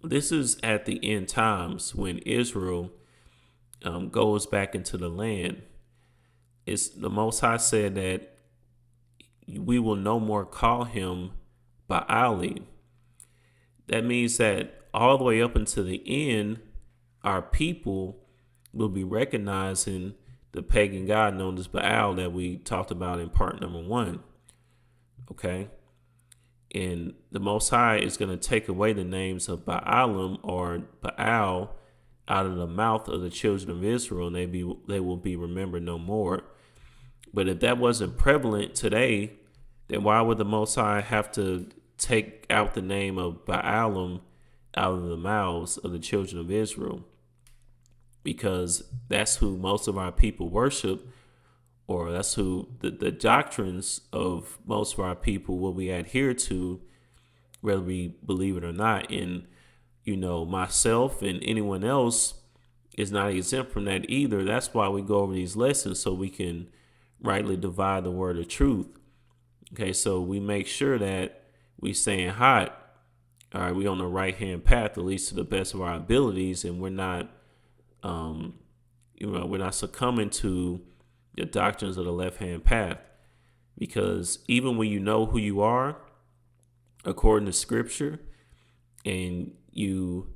this is at the end times when Israel goes back into the land. It's the Most High said that we will no more call him Baali. That means that all the way up until the end, our people will be recognizing the pagan god known as Baal that we talked about in part number 1. Okay. And the Most High is going to take away the names of Baalim or Baal out of the mouth of the children of Israel, and they will be remembered no more. But if that wasn't prevalent today, then why would the Most High have to take out the name of Baalim out of the mouths of the children of Israel? Because that's who most of our people worship, or that's who the doctrines of most of our people will we adhere to, whether we believe it or not. And, myself and anyone else is not exempt from that either. That's why we go over these lessons, so we can rightly divide the word of truth. Okay, so we make sure that we staying hot. All right, we on the right hand path, at least to the best of our abilities, and we're not we're not succumbing to the doctrines of the left-hand path. Because even when you know who you are, according to Scripture, and you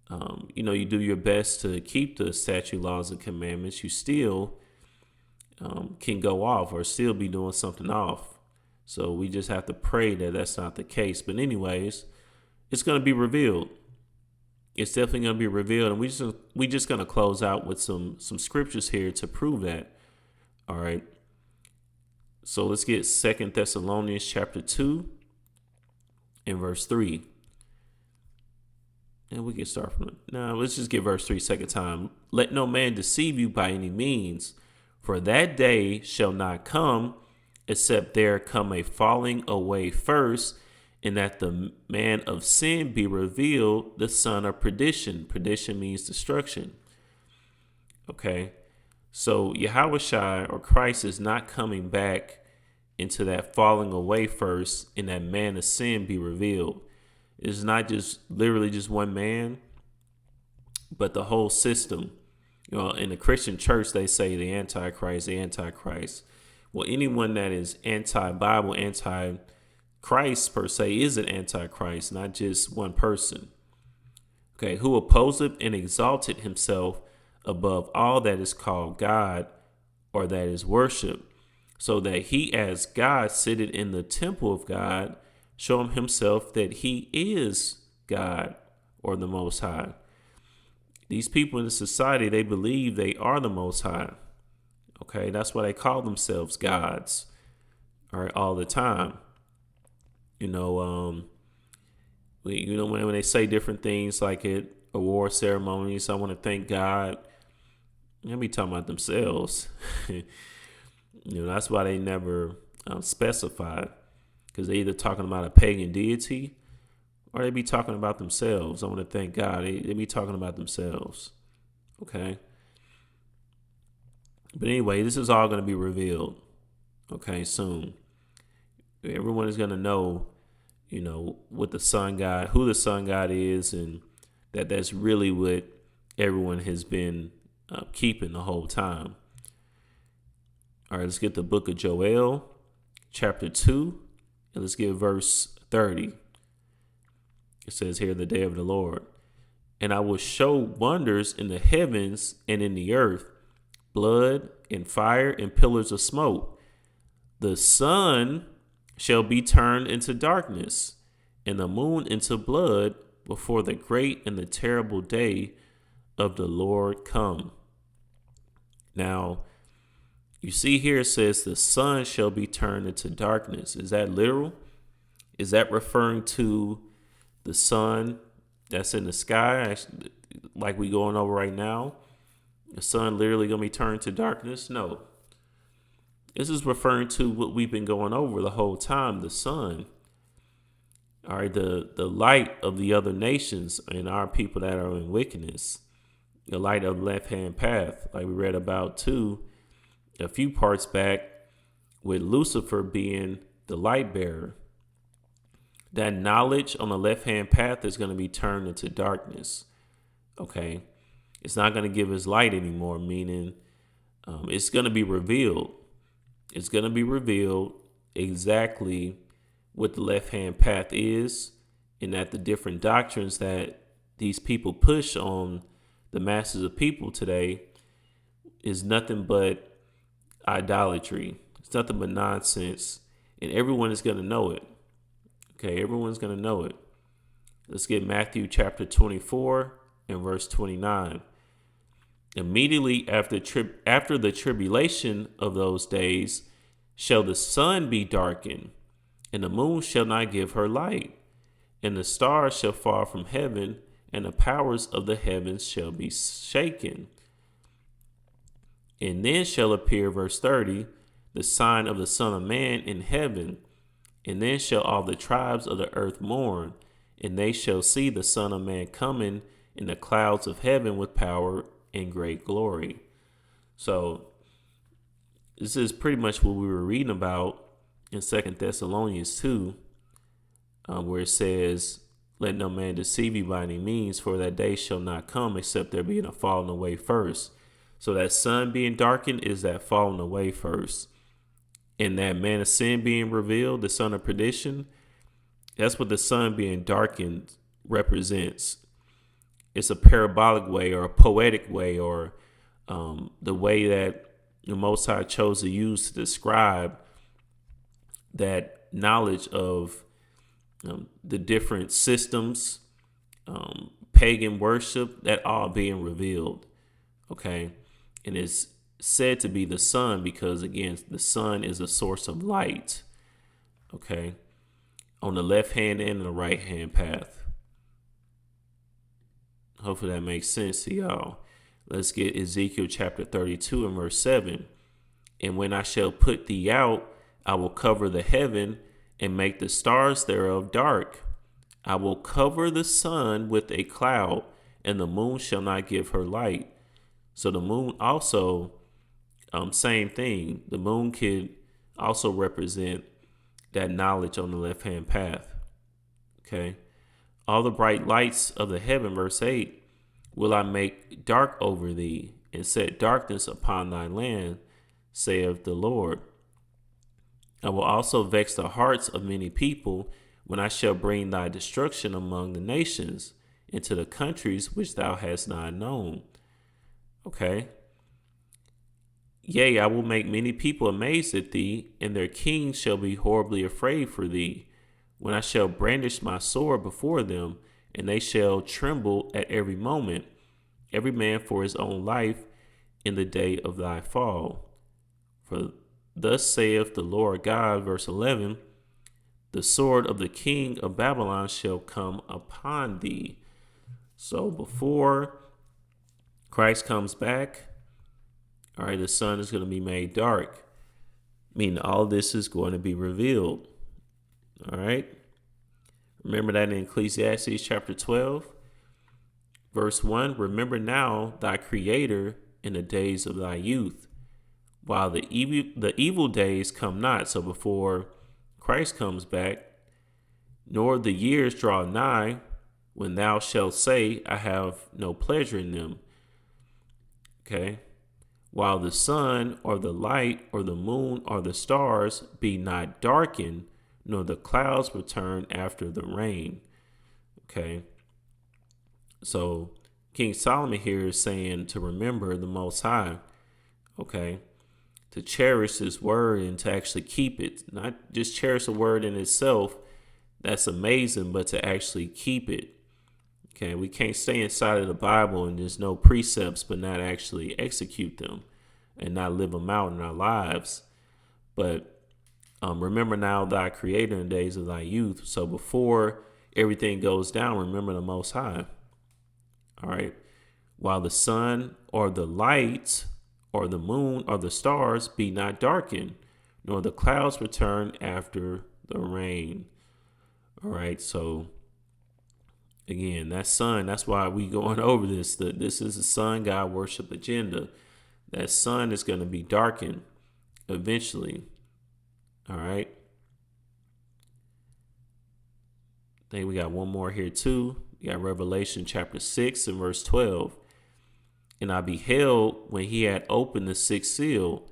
do your best to keep the statute, laws, and commandments, you still can go off or still be doing something off. So we just have to pray that that's not the case. But anyways, it's going to be revealed. It's definitely going to be revealed. And we just going to close out with some scriptures here to prove that. All right. So let's get 2 Thessalonians chapter 2 and verse 3. And we can start from it. Now, let's just get verse 3 second time. Let no man deceive you by any means, for that day shall not come, except there come a falling away first, and that the man of sin be revealed, the son of perdition. Perdition means destruction. Okay. So Yahushua or Christ is not coming back into that falling away first, and that man of sin be revealed. It's not just literally just one man, but the whole system. In the Christian church, they say the Antichrist. Well, anyone that is anti-Bible, anti-Christ per se is an antichrist, not just one person. Okay, who opposeth and exalted himself above all that is called God or that is worship, so that he as God sitteth in the temple of God, show him himself that he is God or the Most High. These people in the society, they believe they are the Most High. Okay, that's why they call themselves gods, all right, all the time. When they say different things like at award ceremonies, I want to thank God. They be talking about themselves. That's why they never specify, because they either talking about a pagan deity or they be talking about themselves. I want to thank God. They be talking about themselves. Okay. But anyway, this is all going to be revealed, okay, soon. Everyone is going to know, what the sun god, who the sun god is, and that's really what everyone has been keeping the whole time. All right, let's get the book of Joel, chapter 2, and let's get verse 30. It says here, the day of the Lord. And I will show wonders in the heavens and in the earth, blood and fire and pillars of smoke. The sun shall be turned into darkness and the moon into blood before the great and the terrible day of the Lord come. Now, you see here it says the sun shall be turned into darkness. Is that literal? Is that referring to the sun that's in the sky, like we going over right now? The sun literally going to be turned to darkness? No. This is referring to what we've been going over the whole time, the sun. All right, the light of the other nations and our people that are in wickedness. The light of the left-hand path, like we read about too, a few parts back, with Lucifer being the light bearer. That knowledge on the left-hand path is going to be turned into darkness. Okay. It's not going to give us light anymore, meaning it's going to be revealed. It's going to be revealed exactly what the left-hand path is, and that the different doctrines that these people push on the masses of people today is nothing but idolatry. It's nothing but nonsense, and everyone is going to know it. Okay, everyone's going to know it. Let's get Matthew chapter 24 and verse 29. Immediately after the tribulation of those days shall the sun be darkened, and the moon shall not give her light, and the stars shall fall from heaven, and the powers of the heavens shall be shaken. And then shall appear, verse 30, the sign of the Son of Man in heaven, and then shall all the tribes of the earth mourn, and they shall see the Son of Man coming in the clouds of heaven with power and great glory. So this is pretty much what we were reading about in 2 Thessalonians 2, where it says, let no man deceive you by any means, for that day shall not come except there being a falling away first. So that sun being darkened is that falling away first. And that man of sin being revealed, the son of perdition, that's what the sun being darkened represents. It's a parabolic way or a poetic way, or the way that the Most High chose to use to describe that knowledge of the different systems, pagan worship, that all being revealed. Okay. And it's said to be the sun because, again, the sun is a source of light. Okay. On the left hand and the right hand path. Hopefully that makes sense to y'all. Let's get Ezekiel chapter 32 and verse 7. And when I shall put thee out, I will cover the heaven and make the stars thereof dark. I will cover the sun with a cloud, and the moon shall not give her light. So the moon also, same thing. The moon could also represent that knowledge on the left-hand path. Okay. All the bright lights of the heaven, verse 8, will I make dark over thee, and set darkness upon thy land, saith the Lord. I will also vex the hearts of many people when I shall bring thy destruction among the nations, into the countries which thou hast not known. Okay. Yea, I will make many people amazed at thee, and their kings shall be horribly afraid for thee, when I shall brandish my sword before them, and they shall tremble at every moment, every man for his own life in the day of thy fall. For thus saith the Lord God, verse 11, the sword of the king of Babylon shall come upon thee. So before Christ comes back, all right, the sun is going to be made dark, meaning all this is going to be revealed. All right. Remember that in Ecclesiastes chapter 12, verse 1, remember now thy creator in the days of thy youth, while the evil days come not. So before Christ comes back, nor the years draw nigh, when thou shalt say, I have no pleasure in them. Okay. While the sun or the light or the moon or the stars be not darkened, nor the clouds return after the rain. Okay. So King Solomon here is saying to remember the Most High. Okay. To cherish his word and to actually keep it. Not just cherish the word in itself. That's amazing, but to actually keep it. Okay, we can't stay inside of the Bible and there's no precepts, but not actually execute them and not live them out in our lives. But remember now thy creator in the days of thy youth. So before everything goes down, remember the Most High. All right. While the sun or the light or the moon or the stars be not darkened, nor the clouds return after the rain. All right. So again, that sun, that's why we going over this. This is a sun God worship agenda. That sun is going to be darkened eventually. All right. I think we got one more here too. We got Revelation chapter 6 and verse 12. And I beheld when he had opened the sixth seal,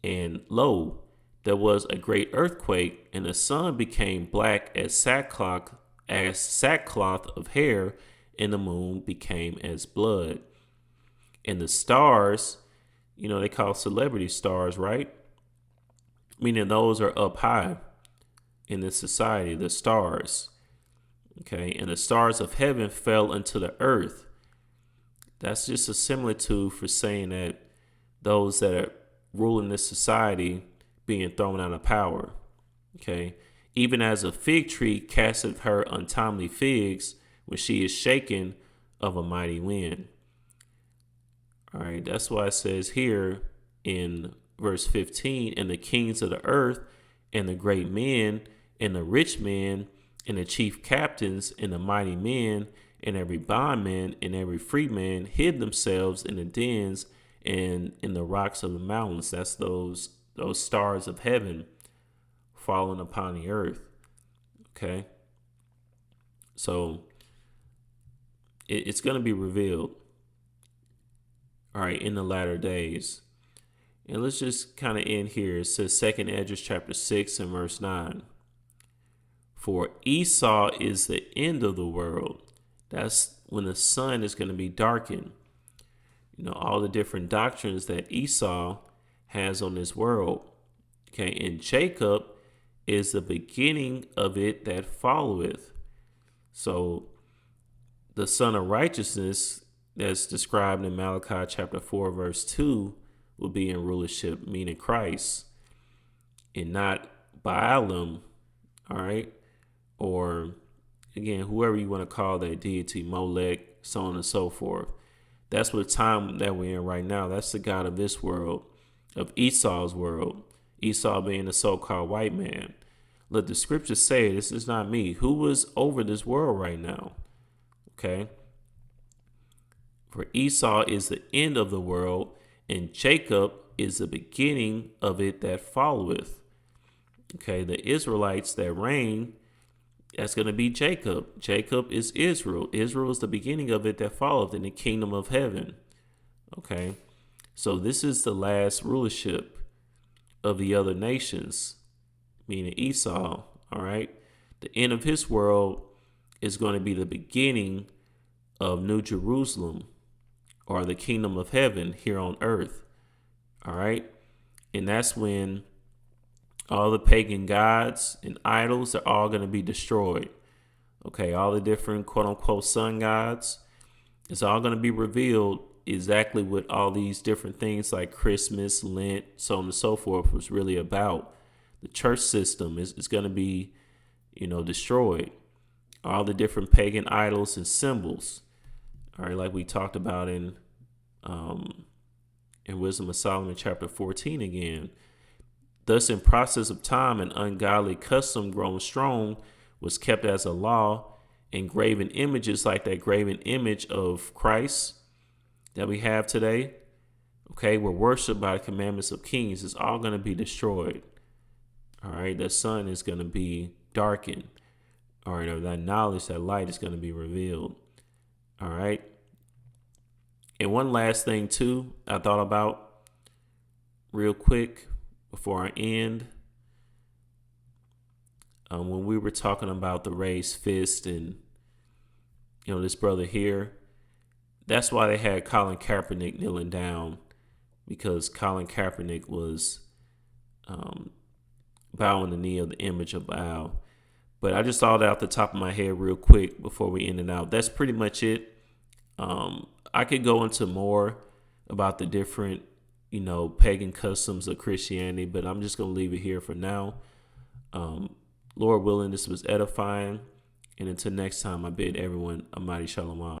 and lo, there was a great earthquake, and the sun became black as sackcloth of hair, and the moon became as blood. And the stars, they call celebrity stars, right? Meaning those are up high in this society, the stars. Okay, and the stars of heaven fell into the earth. That's just a similitude for saying that those that are ruling this society being thrown out of power. Okay. Even as a fig tree casteth her untimely figs when she is shaken of a mighty wind. All right. That's why it says here in verse 15, and the kings of the earth and the great men and the rich men and the chief captains and the mighty men and every bondman and every free man hid themselves in the dens and in the rocks of the mountains. That's those stars of heaven falling upon the earth. Okay. So it's going to be revealed. All right. In the latter days. And let's just kind of end here. It says 2nd Esdras chapter 6 and verse 9. For Esau is the end of the world. That's when the sun is going to be darkened. All the different doctrines that Esau has on this world. Okay, and Jacob is the beginning of it that followeth. So the son of righteousness that's described in Malachi chapter 4, verse 2 will be in rulership, meaning Christ, and not Baalim, all right? Or, again, whoever you want to call that deity, Molech, so on and so forth. That's what time that we're in right now. That's the God of this world, of Esau's world. Esau being the so-called white man. Let the scriptures say, this is not me. Who was over this world right now? Okay. For Esau is the end of the world, and Jacob is the beginning of it that followeth. Okay. The Israelites that reign, that's going to be Jacob. Jacob is Israel. Israel is the beginning of it that followeth in the kingdom of heaven. Okay. So this is the last rulership of the other nations. meaning Esau. All right. The end of his world is going to be the beginning of New Jerusalem, or the kingdom of heaven here on earth. All right. And that's when all the pagan gods and idols are all going to be destroyed. Okay. All the different quote unquote sun gods, it's all going to be revealed exactly what all these different things like Christmas, Lent, so on and so forth was really about. The church system is going to be, destroyed. All the different pagan idols and symbols. All right, like we talked about in Wisdom of Solomon chapter 14 again. Thus, in process of time, an ungodly custom grown strong was kept as a law, and graven images like that graven image of Christ that we have today, okay, were worshipped by the commandments of kings. It's all going to be destroyed. All right, the sun is going to be darkened. All right, or that knowledge, that light is going to be revealed. All right. And one last thing, too, I thought about real quick before I end. When we were talking about the raised fist and, this brother here, that's why they had Colin Kaepernick kneeling down, because Colin Kaepernick was bowing the knee of the image of Baal. But I just thought out the top of my head real quick before we end it out. That's pretty much it. I could go into more about the different, pagan customs of Christianity, but I'm just going to leave it here for now. Lord willing, this was edifying. And until next time, I bid everyone a mighty shalom.